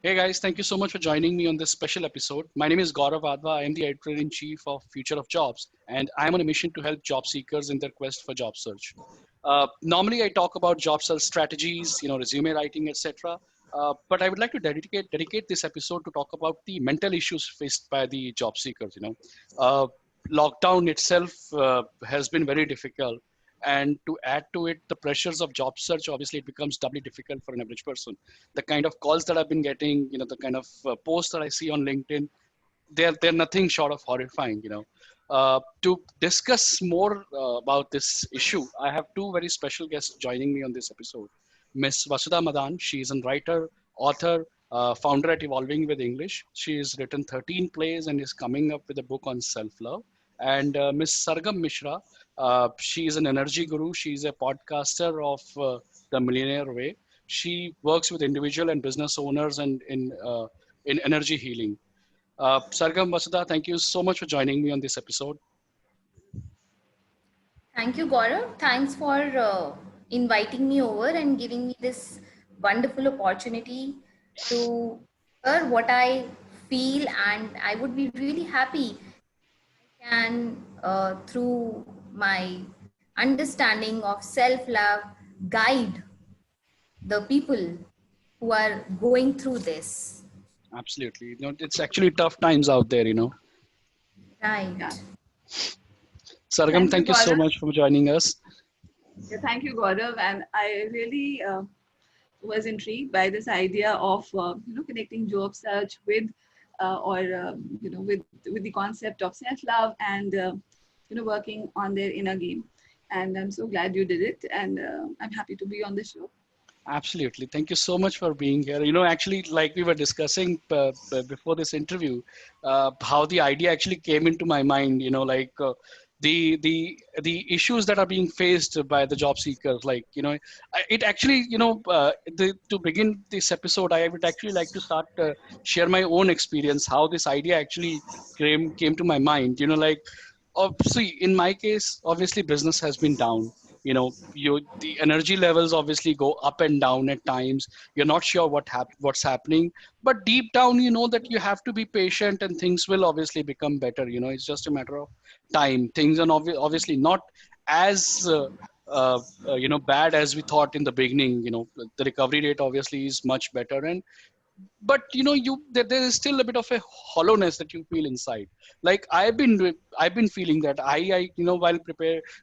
Hey guys, thank you so much for joining me on this special episode. My name is Gaurav Adva. I am the editor in chief of Future of Jobs, and I am on a mission to help job seekers in their quest for job search. Normally, I talk about job search strategies, resume writing, etc. But I would like to dedicate this episode to talk about the mental issues faced by the job seekers. Uh, Lockdown itself has been very difficult, and to add to it the pressures of job search, obviously it becomes doubly difficult for an average person. The kind of calls that I've been getting, the kind of posts that I see on LinkedIn, they're nothing short of horrifying. To discuss more about this issue, I have two very special guests joining me on this episode. Miss Vasudha Madan, she is a writer, author, founder at Evolving with English. She has written 13 plays and is coming up with a book on self-love. And Miss Sargam Mishra, she is an energy guru. She's a podcaster of The Millionaire Way. She works with individual and business owners and in energy healing. Sargam, Vasudha, thank you so much for joining me on this episode. Thank you, Gaurav. Thanks for inviting me over and giving me this wonderful opportunity to share what I feel, and I would be really happy can, through my understanding of self-love, guide the people who are going through this. Absolutely. It's actually tough times out there. Right. Yeah. Sargam, Thank you, thank you so Gaurav. much for joining us. Yeah, thank you, Gaurav. And I really was intrigued by this idea of connecting job search with with the concept of self-love and working on their inner game. And I'm so glad you did it. And I'm happy to be on the show. Absolutely. Thank you so much for being here. Actually, like we were discussing before this interview, how the idea actually came into my mind, the issues that are being faced by the job seekers, it actually, to begin this episode, I would actually like to start share my own experience, how this idea actually came to my mind, see, in my case, obviously business has been down. The energy levels obviously go up and down at times. You're not sure what's happening, but deep down you know that you have to be patient and things will obviously become better. It's just a matter of time. Things are obviously not as bad as we thought in the beginning. The recovery rate obviously is much better, and but there is still a bit of a hollowness that you feel inside. Like I've been feeling that while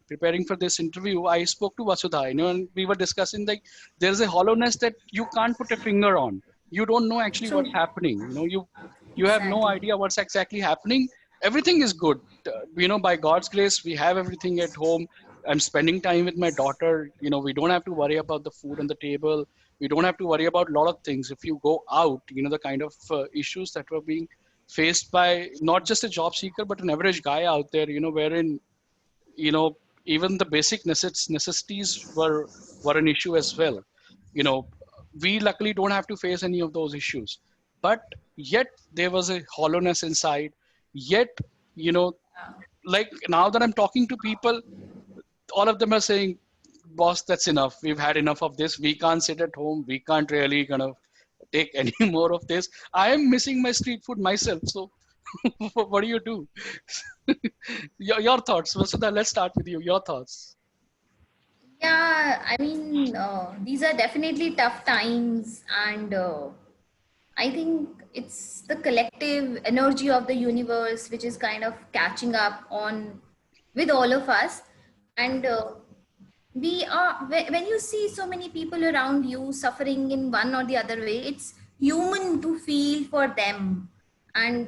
preparing for this interview, I spoke to Vasudha, and we were discussing, like, there's a hollowness that you can't put a finger on. You don't know actually what's True. happening. You have no Exactly. idea what's exactly happening. Everything is good. By God's grace, we have everything at home. I'm spending time with my daughter. We don't have to worry about the food on the table. We don't have to worry about a lot of things. If you go out, the kind of issues that were being faced by not just a job seeker but an average guy out there, wherein you know even the basic necessities were an issue as well. you know we luckily don't have to face any of those issues, but yet there was a hollowness inside. Yet, you know like, now that I'm talking to people, all of them are saying, boss, that's enough. We've had enough of this. We can't sit at home. We can't really kind of take any more of this. I am missing my street food myself. So what do you do? Your thoughts. Vasudha, let's start with you. Your thoughts. Yeah, I mean, these are definitely tough times, and I think it's the collective energy of the universe which is kind of catching up on with all of us. And we are, when you see so many people around you suffering in one or the other way, it's human to feel for them. And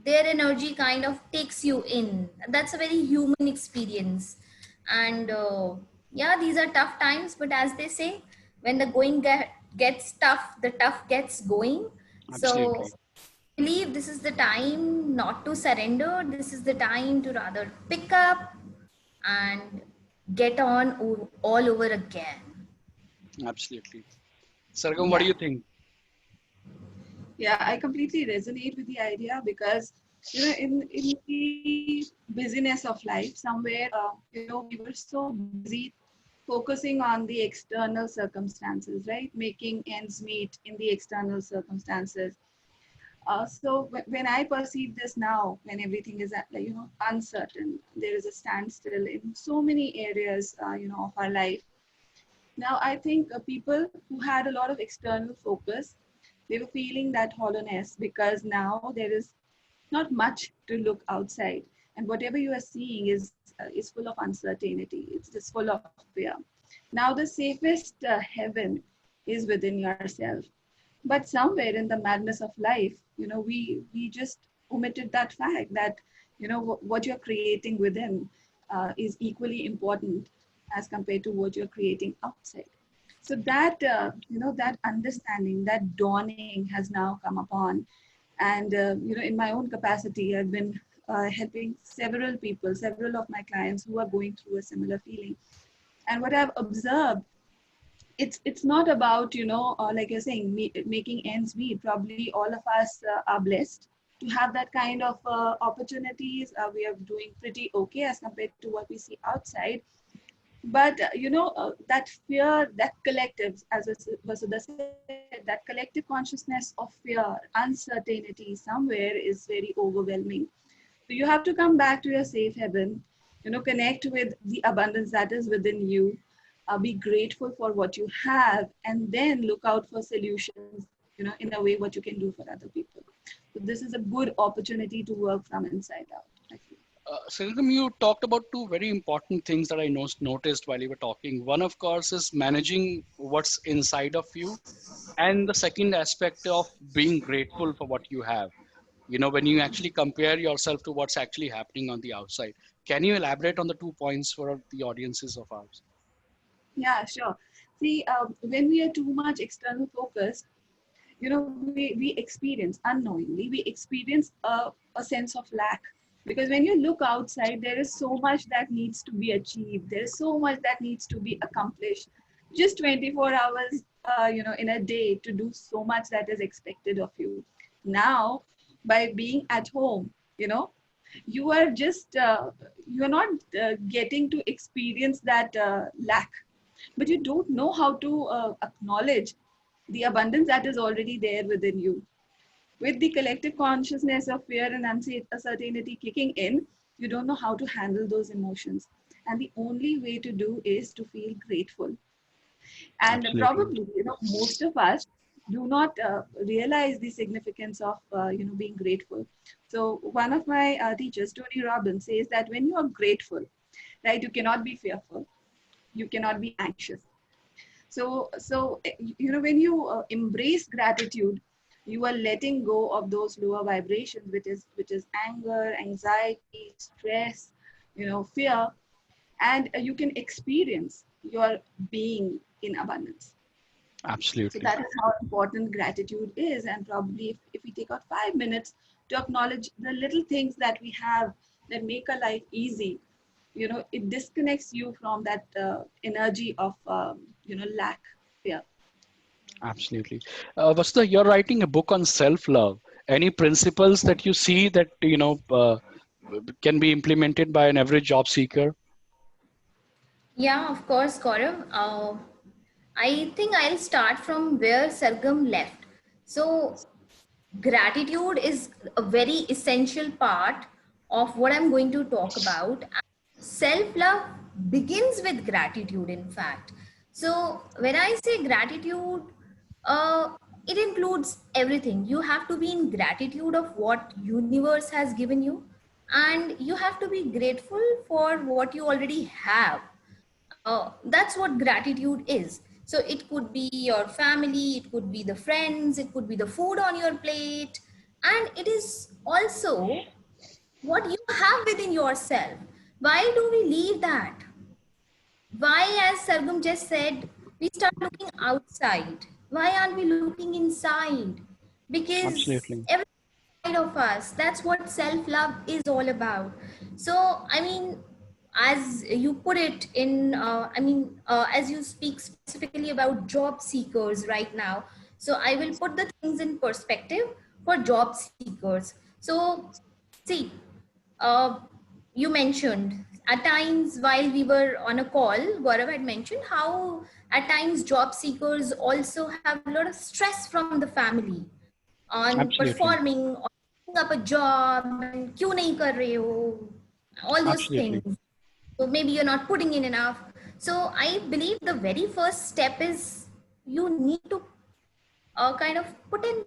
their energy kind of takes you in. That's a very human experience. And yeah, these are tough times, but as they say, when the going gets tough, the tough gets going. So Absolutely. I believe this is the time not to surrender. This is the time to rather pick up and get on all over again. Absolutely. Sargam, what do Yeah. you think? Yeah, I completely resonate with the idea because, in the busyness of life, somewhere, we were so busy focusing on the external circumstances, right? Making ends meet in the external circumstances. So when I perceive this now, when everything is uncertain, there is a standstill in so many areas, of our life. Now I think people who had a lot of external focus, they were feeling that hollowness because now there is not much to look outside, and whatever you are seeing is full of uncertainty. It's just full of fear. Now the safest heaven is within yourself, but somewhere in the madness of life, we just omitted that fact that what you're creating within is equally important as compared to what you're creating outside. So that that understanding, that dawning has now come upon. And in my own capacity, I've been helping several people, several of my clients who are going through a similar feeling. And what I've observed, it's not about like you're saying, making ends meet. Probably all of us are blessed to have that kind of opportunities. We are doing pretty okay as compared to what we see outside. But that fear, that collective, as Vasudha said, that collective consciousness of fear, uncertainty somewhere is very overwhelming. So you have to come back to your safe haven, connect with the abundance that is within you, be grateful for what you have, and then look out for solutions, in a way what you can do for other people. So this is a good opportunity to work from inside out, I feel. Sargam, you talked about two very important things that I noticed while you were talking. One, of course, is managing what's inside of you. And the second aspect of being grateful for what you have. When you actually compare yourself to what's actually happening on the outside. Can you elaborate on the 2 points for the audiences of ours? Yeah, sure. See, when we are too much external focused, we experience unknowingly, we experience a sense of lack. Because when you look outside, there is so much that needs to be achieved. There is so much that needs to be accomplished. Just 24 hours, in a day to do so much that is expected of you. Now, by being at home, you are just, you're not getting to experience that lack, but you don't know how to acknowledge the abundance that is already there within you. With the collective consciousness of fear and uncertainty kicking in, you don't know how to handle those emotions. And the only way to do is to feel grateful. And Absolutely. probably, most of us do not realize the significance of, being grateful. So one of my teachers, Tony Robbins, says that when you are grateful, right, you cannot be fearful, you cannot be anxious. So when you embrace gratitude, you are letting go of those lower vibrations, which is anger, anxiety, stress, fear, and you can experience your being in abundance. So Absolutely. that is how important gratitude is. And probably if we take out 5 minutes to acknowledge the little things that we have that make our life easy, it disconnects you from that energy of, lack, fear. Absolutely. Vasudha, you're writing a book on self-love. Any principles that you see that, can be implemented by an average job seeker? Yeah, of course, Gaurav. I think I'll start from where Sargam left. So, gratitude is a very essential part of what I'm going to talk about. Self love begins with gratitude, in fact. So, when I say gratitude, uh, it includes everything. You have to be in gratitude of what universe has given you, and you have to be grateful for what you already have. That's what gratitude is. So it could be your family, it could be the friends, it could be the food on your plate, and it is also what you have within yourself. Why do we leave that? Why, as Sargam just said, we start looking outside? Why aren't we looking inside? Because Absolutely. every side of us, that's what self-love is all about. So I mean, as you put it in as you speak specifically about job seekers right now, so I will put the things in perspective for job seekers. So see, uh, you mentioned at times while we were on a call, Gaurav had mentioned how at times job seekers also have a lot of stress from the family on Absolutely. performing, on picking up a job, and क्यों नहीं कर रहे हो, all those Absolutely. things. So maybe you're not putting in enough. So I believe the very first step is you need to kind of put in,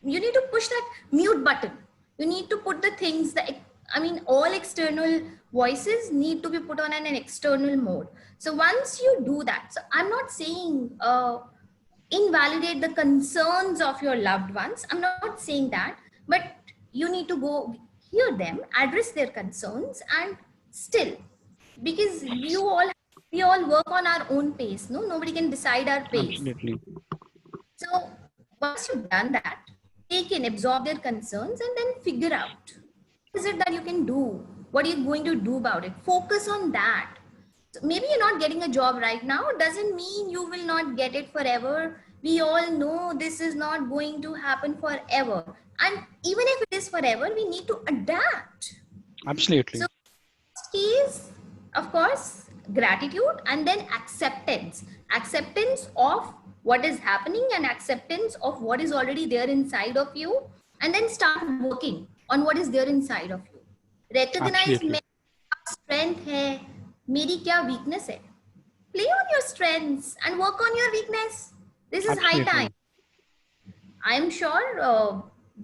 you need to push that mute button. You need to put the things that, I mean, all external voices need to be put on an external mode. So once you do that, so I'm not saying invalidate the concerns of your loved ones. I'm not saying that, but you need to go hear them, address their concerns, and still, because we all work on our own pace. No, nobody can decide our pace. Absolutely. So once you've done that, take in, absorb their concerns, and then figure out what is it that you can do? What are you going to do about it? Focus on that. So maybe you're not getting a job right now. Doesn't mean you will not get it forever. We all know this is not going to happen forever. And even if it is forever, we need to adapt. Absolutely. So is, of course, gratitude and then acceptance. Acceptance of what is happening and acceptance of what is already there inside of you, and then start working on what is there inside of you. Recognize Absolutely. मेरा strength है, मेरी क्या weakness है. Play on your strengths and work on your weakness. This is high time. Absolutely. I am sure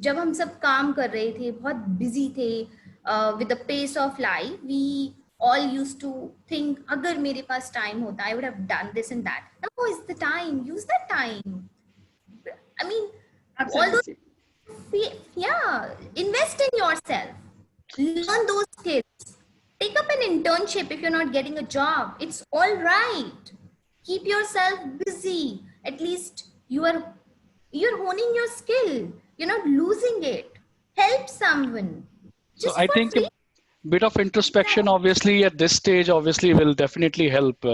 जब हम सब काम कर रहे थे, बहुत बिजी थे with the pace of life, we all used to think, अगर मेरे पास टाइम होता, I would have done this and that. Now is the time. Use that time. I mean, all those, Absolutely. yeah, invest in yourself. Learn those skills. Take up an internship if you're not getting a job. It's all right. Keep yourself busy. At least you're honing your skill. You're not losing it. Help someone So just I for think a free. bit of introspection, obviously, at this stage, obviously, will definitely help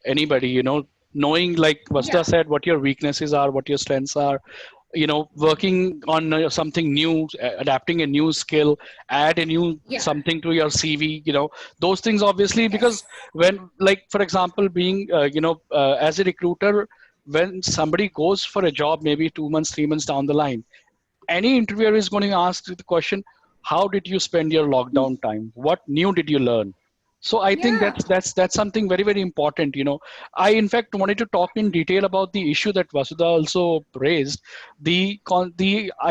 anybody, knowing, like Vasudha Yeah. said, what your weaknesses are, what your strengths are, working on something new, adapting a new skill, add a new Yeah. something to your CV, those things, obviously, because Yes. when, like, for example, being, as a recruiter, when somebody goes for a job, maybe 2 months, 3 months down the line, any interviewer is going to ask the question, how did you spend your lockdown time? What new did you learn? So I think Yeah. that's something very, very important. I in fact wanted to talk in detail about the issue that Vasudha also raised, the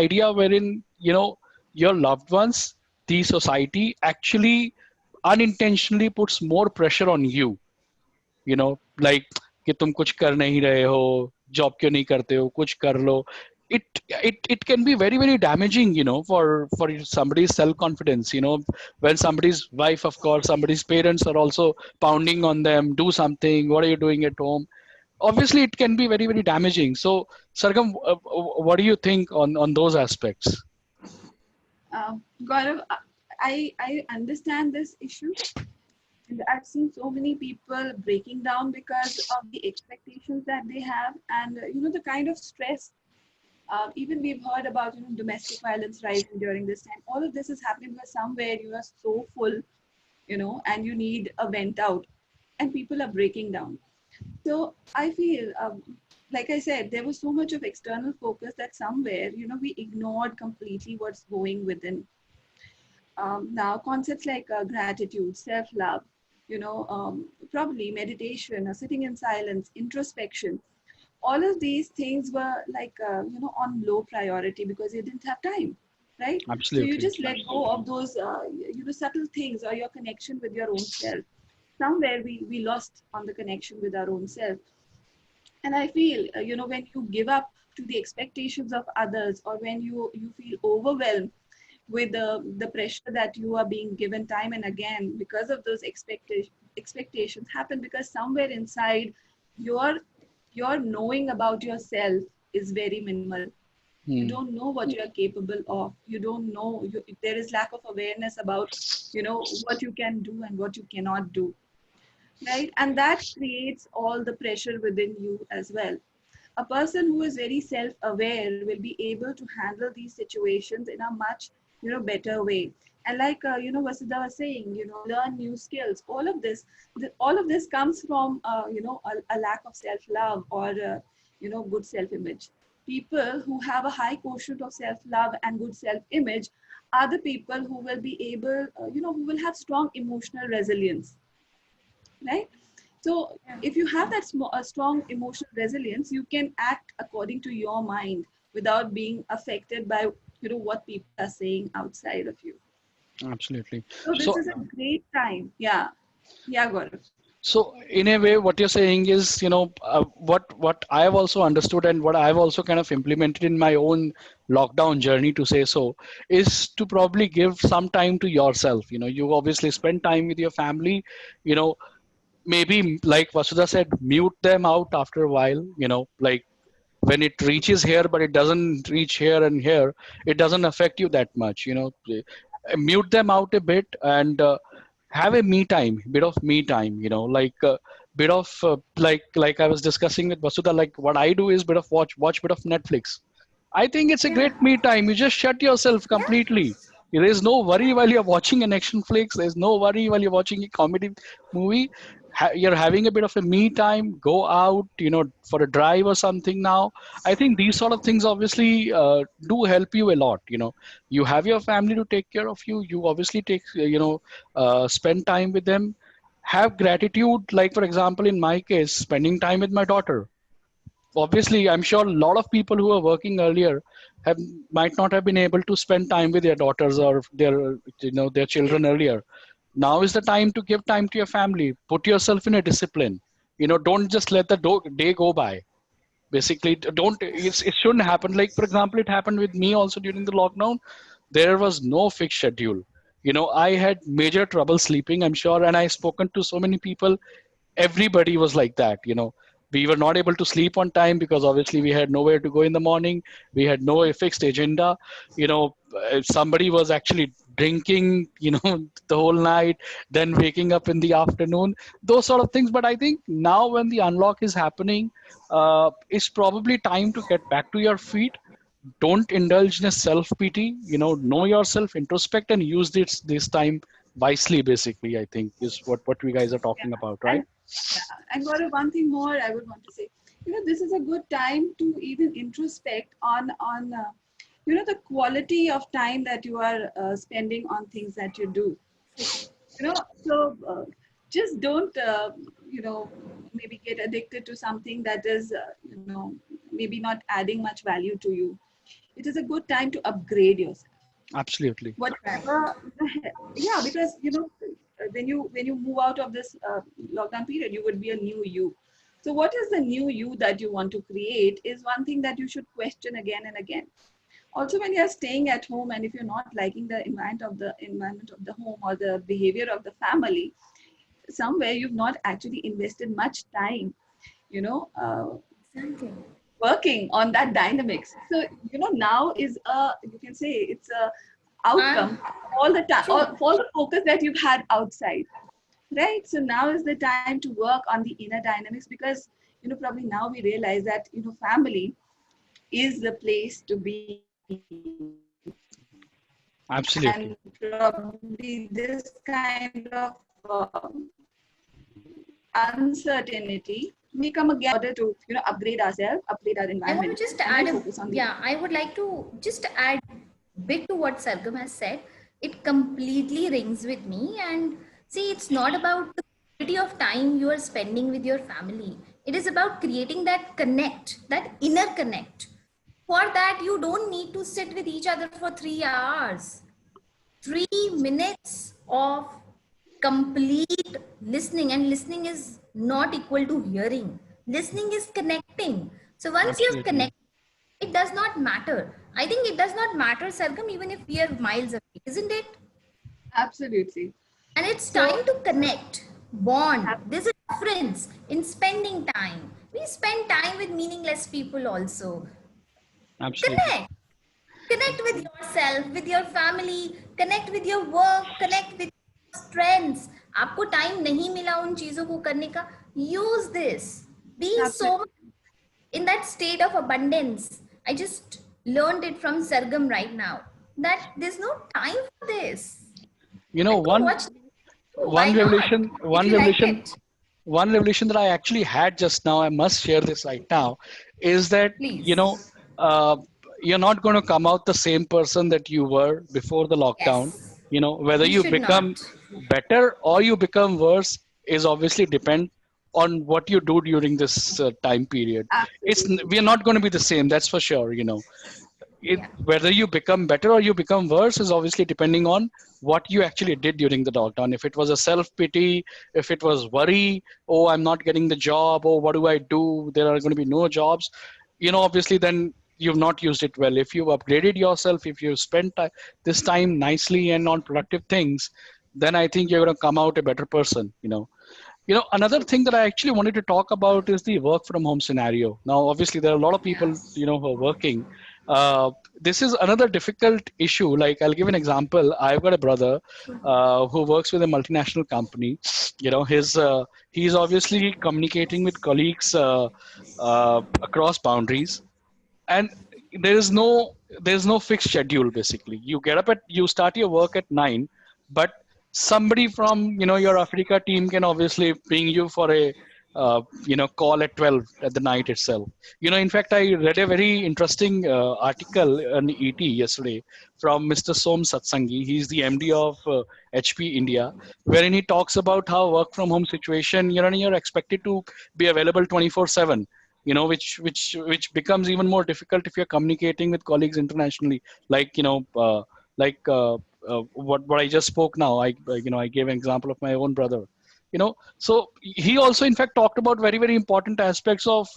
idea wherein your loved ones, the society actually unintentionally puts more pressure on you. Like कि तुम कुछ कर नहीं रहे हो, job क्यों नहीं करते हो, कुछ कर लो. It can be very, very damaging, for somebody's self confidence. When somebody's wife, of course, somebody's parents are also pounding on them, do something, what are you doing at home? Obviously it can be very, very damaging. So Sargam, what do you think on those aspects? Gaurav, I understand this issue. And I've seen so many people breaking down because of the expectations that they have, and the kind of stress. Even we've heard about domestic violence rising during this time. All of this is happening because somewhere you are so full, and you need a vent out, and people are breaking down. So I feel, like I said, there was so much of external focus that somewhere we ignored completely what's going within. Now concepts like gratitude, self-love, probably meditation, or sitting in silence, introspection, all of these things were like on low priority because you didn't have time, right? So you Absolutely. just let go of those subtle things or your connection with your own self. Somewhere we lost on the connection with our own self. And I feel when you give up to the expectations of others, or when you feel overwhelmed with the pressure that you are being given time and again, because of those expectations happen, because somewhere inside your knowing about yourself is very minimal. You Hmm. don't know what you are capable of. You don't know, there is lack of awareness about what you can do and what you cannot do, right? And that creates all the pressure within you as well. A person who is very self-aware will be able to handle these situations in a much better way. And like Vasudha was saying, learn new skills. All of this comes from a lack of self-love or good self-image. People who have a high quotient of self-love and good self-image are the people who will be able, who will have strong emotional resilience, right? So if you have that a strong emotional resilience, you can act according to your mind without being affected by what people are saying outside of you. Absolutely. So this So, is a great time. Yeah. Yeah, Gaurav. so in a way, what you're saying is, what I've also understood and what I've also kind of implemented in my own lockdown journey, to say so, is to probably give some time to yourself. You obviously spend time with your family. You know, maybe like Vasudha said, mute them out after a while. Like when it reaches here, but it doesn't reach here and here, it doesn't affect you that much. Mute them out a bit and have a me time, bit of me time. Like bit of like I was discussing with Vasudha. Like what I do is bit of watch bit of Netflix. I think it's a Yeah. great me time. You just shut yourself Yeah. completely. There is no worry while you're watching an action flicks. There's no worry while you're watching a comedy movie. You're having a bit of a me time. Go out, for a drive or something. Now, I think these sort of things obviously do help you a lot. You have your family to take care of you. You obviously spend time with them. Have gratitude. Like for example, in my case, spending time with my daughter. Obviously, I'm sure a lot of people who were working earlier have might not have been able to spend time with their daughters or their children earlier. Now is the time to give time to your family. Put yourself in a discipline. Don't just let the day go by. Basically, don't. It shouldn't happen. Like for example, it happened with me also during the lockdown. There was no fixed schedule. I had major trouble sleeping, I'm sure, and I spoken to so many people. Everybody was like that. We were not able to sleep on time because obviously we had nowhere to go in the morning. We had no fixed agenda. Somebody was actually drinking the whole night, then waking up in the afternoon, those sort of things. But I think now when the unlock is happening, it's probably time to get back to your feet. Don't indulge in a self pity. Know yourself, introspect, and use this time wisely. Basically, I think is what we guys are Yeah. talking about, right? And yeah, and Gaurav, one thing more I would want to say. This is a good time to even introspect on the quality of time that you are spending on things that you do. So just don't maybe get addicted to something that is maybe not adding much value to you. It is a good time to upgrade yourself, Absolutely. whatever. Yeah, because when you move out of this lockdown period, you would be a new you. So what is the new you that you want to create is one thing that you should question again and again. Also, when you're staying at home and if you're not liking the environment of the home or the behavior of the family, somewhere you've not actually invested much time you know uh, Exactly. working on that dynamics. So now is you can say it's a And outcome all the time, true. all the focus that you've had outside, right? So now is the time to work on the inner dynamics, because probably now we realize that family is the place to be. Absolutely. And probably this kind of uncertainty may come again in order to upgrade ourselves, upgrade our I want to environment, just and then add, focus on the yeah, I would like to just add bit to what Sargam has said. It completely rings with me. And see, it's not about the quality of time you are spending with your family. It is about creating that connect, that inner connect. For that, you don't need to sit with each other for 3 hours. 3 minutes of complete listening, and listening is not equal to hearing. Listening is connecting. So once you have Absolutely. connected, it does not matter. I think it does not matter, Sargam, even if we are miles away, isn't it? absolutely. And it's So time to connect, bond. There's a difference in spending time. We spend time with meaningless people also. Absolutely. Connect. Connect with yourself, with your family, connect with your work, connect with your strengths. आपको time नहीं मिला उन चीजों को करने का, use this. Be so absolutely. in that state of abundance. I just learned it from Sargam right now that there's no time for this. You know, I think watch why one not? revelation, If one you like revelation, it, one revelation that I actually had just now, I must share this right now, is that, you know, please. uh, you're not going to come out the same person that you were before the lockdown. Yes, You know, whether we you should become not. better or you become worse is obviously depend on what you do during this time period. Absolutely. We are not going to be the same, that's for sure. You know, Yeah. whether you become better or you become worse is obviously depending on what you actually did during the lockdown. If it was a self pity, if it was worry, oh, I'm not getting the job, oh, what do I do? There are going to be no jobs. You know, obviously, then you've not used it well. If you've upgraded yourself, if you've spent this time nicely and on productive things, then I think you're going to come out a better person. You know, another thing that I actually wanted to talk about is the work from home scenario. Now, obviously, there are a lot of Yeah. people, who are working. This is another difficult issue. Like, I'll give an example. I've got a brother who works with a multinational company. He's obviously communicating with colleagues across boundaries, and there is no there's no fixed schedule. Basically, you start your work at 9, but somebody from your Africa team can obviously ping you for a call at 12 at the night itself. In fact, I read a very interesting article on ET yesterday from Mr. Som Satsangi. He's the MD of HP India, wherein he talks about how work from home situation, you're expected to be available 24/7, which becomes even more difficult if you're communicating with colleagues internationally, like what I just spoke now. I gave an example of my own brother. So he also in fact talked about very, very important aspects of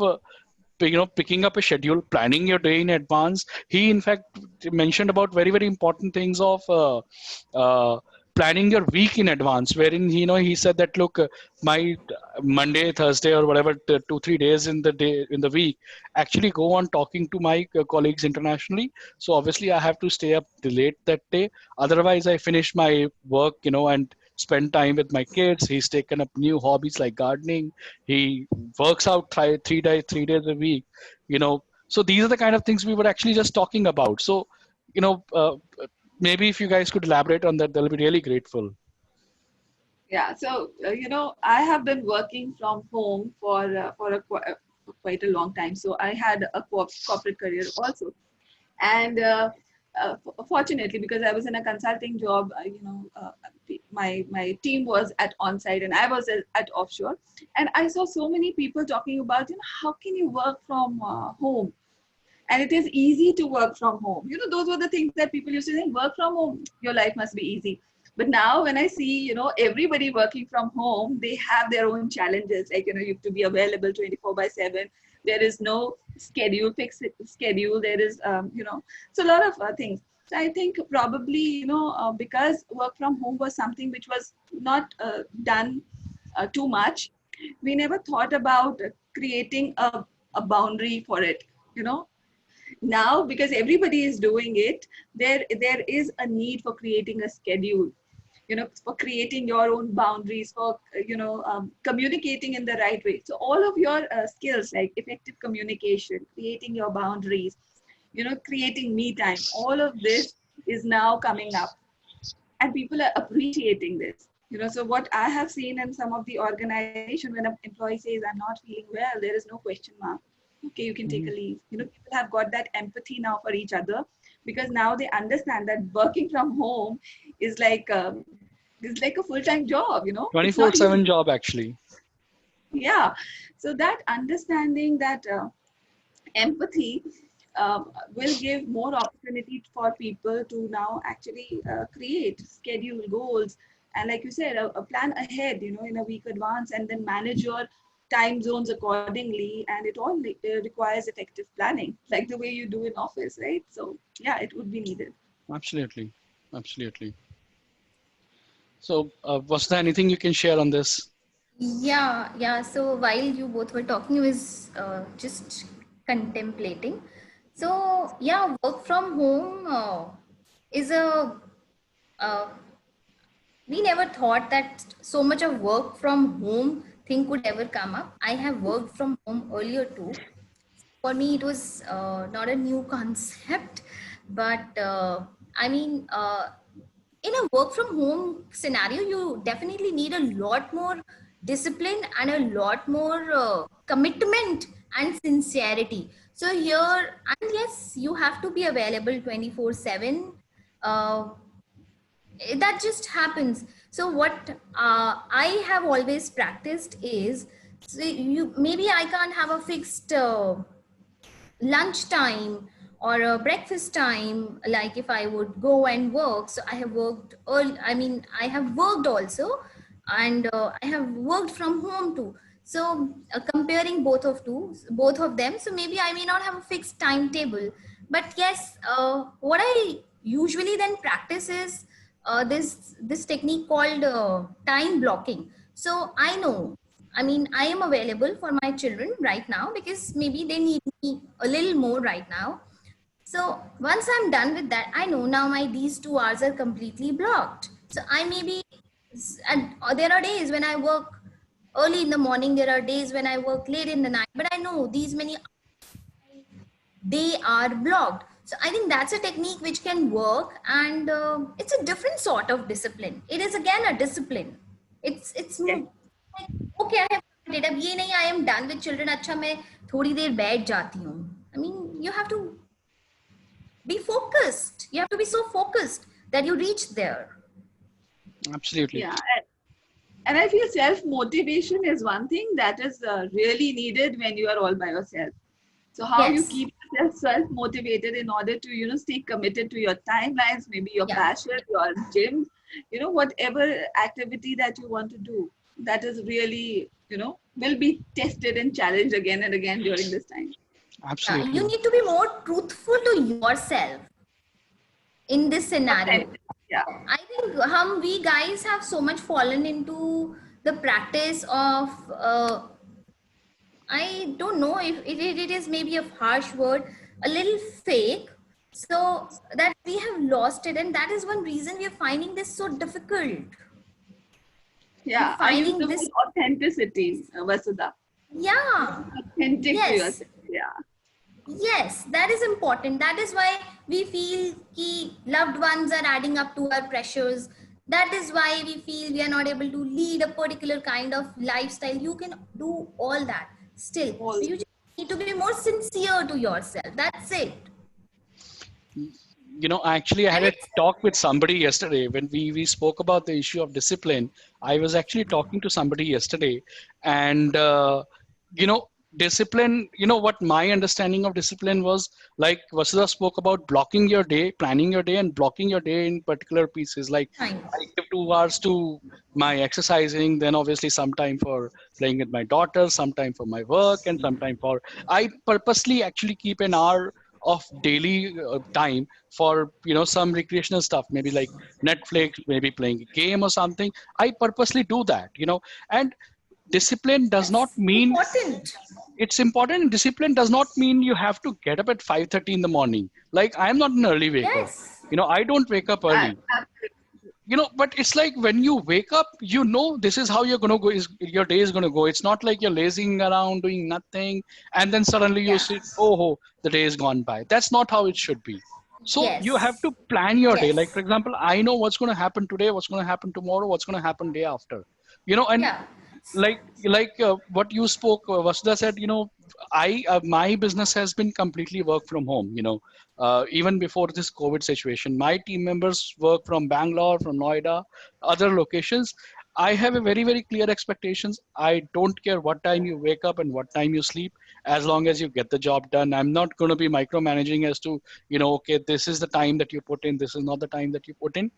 picking up a schedule, planning your day in advance. He in fact mentioned about very, very important things of uh, planning your week in advance, wherein he said that, look, my Monday, Thursday, or whatever, 2 3 days in the week actually go on talking to my colleagues internationally. So obviously I have to stay up late that day, otherwise I finish my work, and spend time with my kids. He's taken up new hobbies like gardening. He works out 3 days a week. So these are the kind of things we were actually just talking about. So you know uh, maybe if you guys could elaborate on that, they'll be really grateful. Yeah, so I have been working from home for quite a long time. So I had a corporate career also, and fortunately, because I was in a consulting job, my team was at on-site and I was at offshore, and I saw so many people talking about, how can you work from home? And it is easy to work from home. Those were the things that people used to say, work from home, your life must be easy. But now when I see, everybody working from home, they have their own challenges. Like, you have to be available 24/7. There is no fixed schedule. There is, so a lot of things. So I think probably, because work from home was something which was not done too much, we never thought about creating a boundary for it, you know now, because everybody is doing it, there is a need for creating a schedule, for creating your own boundaries, for communicating in the right way. So all of your skills like effective communication, creating your boundaries, creating me time, all of this is now coming up, and people are appreciating this. So what I have seen in some of the organization, when an employee says, I'm not feeling well, there is no question mark. Okay, you can take a Mhm. leave. People have got that empathy now for each other, because now they understand that working from home is like a full-time job. It's not 24/7 easy. job actually. Yeah. So that understanding, that empathy, will give more opportunity for people to now actually create schedule goals, and like you said, a plan ahead, in a week advance, and then manage your time zones accordingly. And it all requires effective planning, like the way you do in office, right? So yeah, it would be needed. Absolutely, absolutely. So was there anything you can share on this? Yeah, yeah. So while you both were talking, I was just contemplating. So yeah, work from home is a uh, we never thought that so much of work from home thing could ever come up. I have worked from home earlier too. For me, it was not a new concept, but I mean, in a work from home scenario, you definitely need a lot more discipline and a lot more commitment and sincerity. So here, and yes, you have to be available 24/7. Uh, that just happens. So what I have always practiced is, so you maybe I can't have a fixed lunch time or a breakfast time, like if I would go and work. So I have worked early, I mean I have worked also, and I have worked from home too. So comparing both of them, so maybe I may not have a fixed timetable, but yes, what I usually then practice is this technique called time blocking. So I know, I mean, I am available for my children right now because maybe they need me a little more right now. So once I'm done with that, I know now my these 2 hours are completely blocked. So I maybe, and there are days when I work early in the morning. There are days when I work late in the night. But I know these many they are blocked. So I think that's a technique which can work, and it's a different sort of discipline. It is again a discipline. It's Yes. more like, okay, I have completed. अब ये नहीं I am done with children. अच्छा मैं थोड़ी देर बैठ जाती हूँ. I mean, you have to be focused. You have to be so focused that you reach there. Absolutely. Yeah. And I feel self-motivation is one thing that is really needed when you are all by yourself. So how you Yes. keep yourself self-motivated in order to, stay committed to your timelines, maybe your Yeah. passion, your gym, whatever activity that you want to do, that is really, will be tested and challenged again and again during this time. Absolutely. You need to be more truthful to yourself in this scenario. Yeah. I think we guys have so much fallen into the practice of I don't know if it is maybe a harsh word, a little fake. So that we have lost it, and that is one reason we are finding this so difficult. Yeah. I use the word authenticity, Vasudha. Yeah. Authentic to Yes. yourself. Yeah. Yes, that is important. That is why we feel ki loved ones are adding up to our pressures. That is why we feel we are not able to lead a particular kind of lifestyle. You can do all that still. So you just need to be more sincere to yourself. That's it. Actually, I had a talk with somebody yesterday when we spoke about the issue of discipline. I was actually talking to somebody yesterday, and discipline. What my understanding of discipline was, like Vasudha spoke about blocking your day, planning your day, and blocking your day in particular pieces. Like Fine. I give 2 hours to my exercising, then obviously some time for playing with my daughter, some time for my work, and some time for. I purposely actually keep an hour of daily time for some recreational stuff, maybe like Netflix, maybe playing a game or something. I purposely do that, and discipline does not That's mean important. it's important. Discipline does not mean you have to get up at 5:30 in the morning. Like, I'm not an early waker. Yes. I don't wake up early. But it's like when you wake up, this is how you're going to go, your day is going to go. It's not like you're lazing around doing nothing and then suddenly you Yeah. see, oh, the day is gone by. That's not how it should be. So you have Yes. to plan your day. Like, Yes. for example, I know what's going to happen today, what's going to happen tomorrow, what's going to happen day after, and Yeah. like what you spoke, Vasudha said, my business has been completely work from home, even before this COVID situation. My team members work from Bangalore, from Noida, other locations. I have a very, very clear expectations. I don't care what time you wake up and what time you sleep, as long as you get the job done. I'm not going to be micromanaging as to, okay, this is the time that you put in, this is not the time that you put in.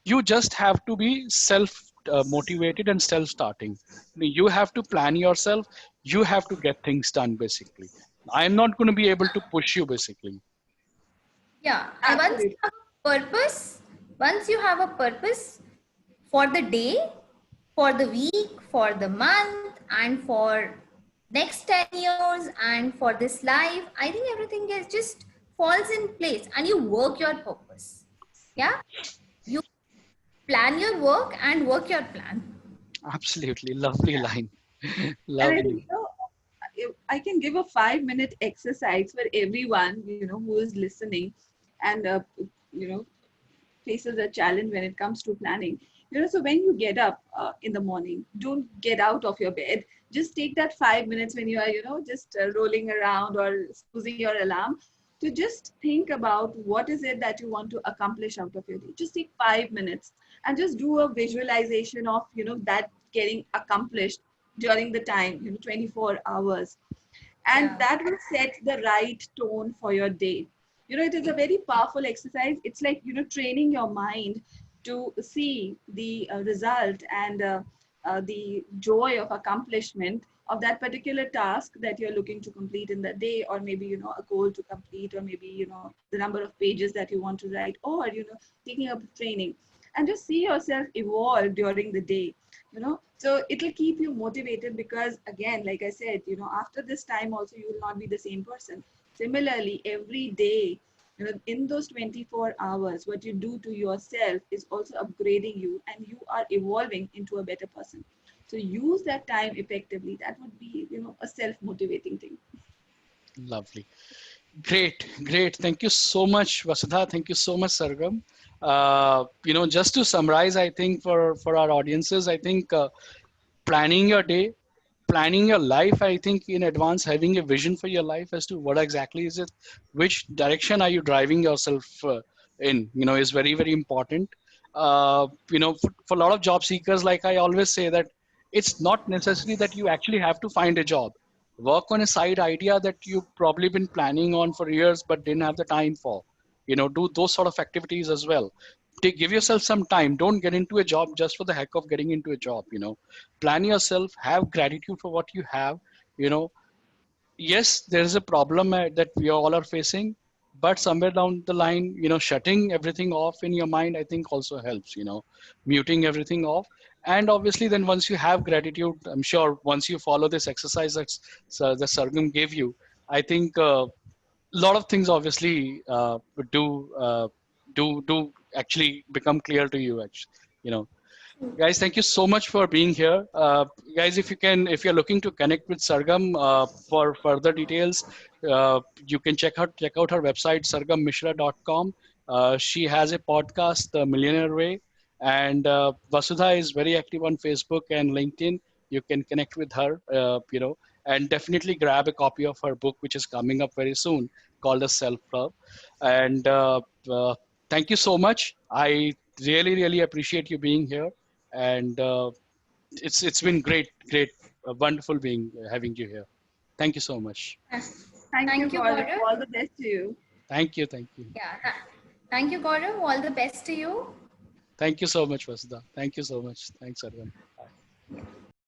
You just have to be self motivated and self starting. You have to plan yourself. You have to get things done, basically. I'm not going to be able to push you, basically. Yeah. And once you have a purpose for the day, for the week, for the month, and for next 10 years, and for this life, I think everything is just falls in place, and you work your purpose. Yeah. You plan your work and work your plan. Absolutely. Lovely line. And I think, Lovely. I can give a 5-minute exercise for everyone, who is listening, and, you know, faces a challenge when it comes to planning. So when you get up in the morning, don't get out of your bed. Just take that 5 minutes when you are, just rolling around or snoozing your alarm, to just think about what is it that you want to accomplish out of your day. Just take 5 minutes and just do a visualization of, that getting accomplished during the time, 24 hours. And Yeah. that will set the right tone for your day. It is a very powerful exercise. It's like, training your mind to see the result and the joy of accomplishment of that particular task that you're looking to complete in the day, or maybe, a goal to complete, or maybe, the number of pages that you want to write, or, taking up training, and just see yourself evolve during the day. So it'll keep you motivated, because again, like I said, after this time also, you will not be the same person. Similarly, every day, in those 24 hours, what you do to yourself is also upgrading you, and you are evolving into a better person. So use that time effectively. That would be, a self-motivating thing. Lovely. Great, great. Thank you so much, Vasudha. Thank you so much, Sargam. Just to summarize, I think for our audiences, I think planning your day, planning your life, I think in advance, having a vision for your life as to what exactly is it, which direction are you driving yourself in, is very, very important. For a lot of job seekers, like I always say, that it's not necessary that you actually have to find a job. Work on a side idea that you've probably been planning on for years but didn't have the time for. Do those sort of activities as well. Give yourself some time. Don't get into a job just for the heck of getting into a job. Plan yourself, have gratitude for what you have. you know yes, there is a problem that we all are facing, but somewhere down the line, shutting everything off in your mind, I think also helps. Muting everything off. And obviously then once you have gratitude, I'm sure once you follow this exercise that Sargam gave you, I think a lot of things obviously do actually become clear to you, actually. you know Guys, thank you so much for being here. Guys, if you're looking to connect with Sargam for further details, you can check out her website, sargammishra.com. She has a podcast, The Millionaire Way, and Vasudha is very active on Facebook and LinkedIn. You can connect with her, and definitely grab a copy of her book, which is coming up very soon, called as Self Love. And thank you so much. I really, really appreciate you being here, and it's been great, wonderful having you here. Thank you so much. Thank you, Thank you, Gaurav. Gaurav. All the best to you. Thank you. Yeah. Thank you, Gaurav. All the best to you. Thank you so much, Vasudha. Thank you so much. Thanks, everyone. Bye.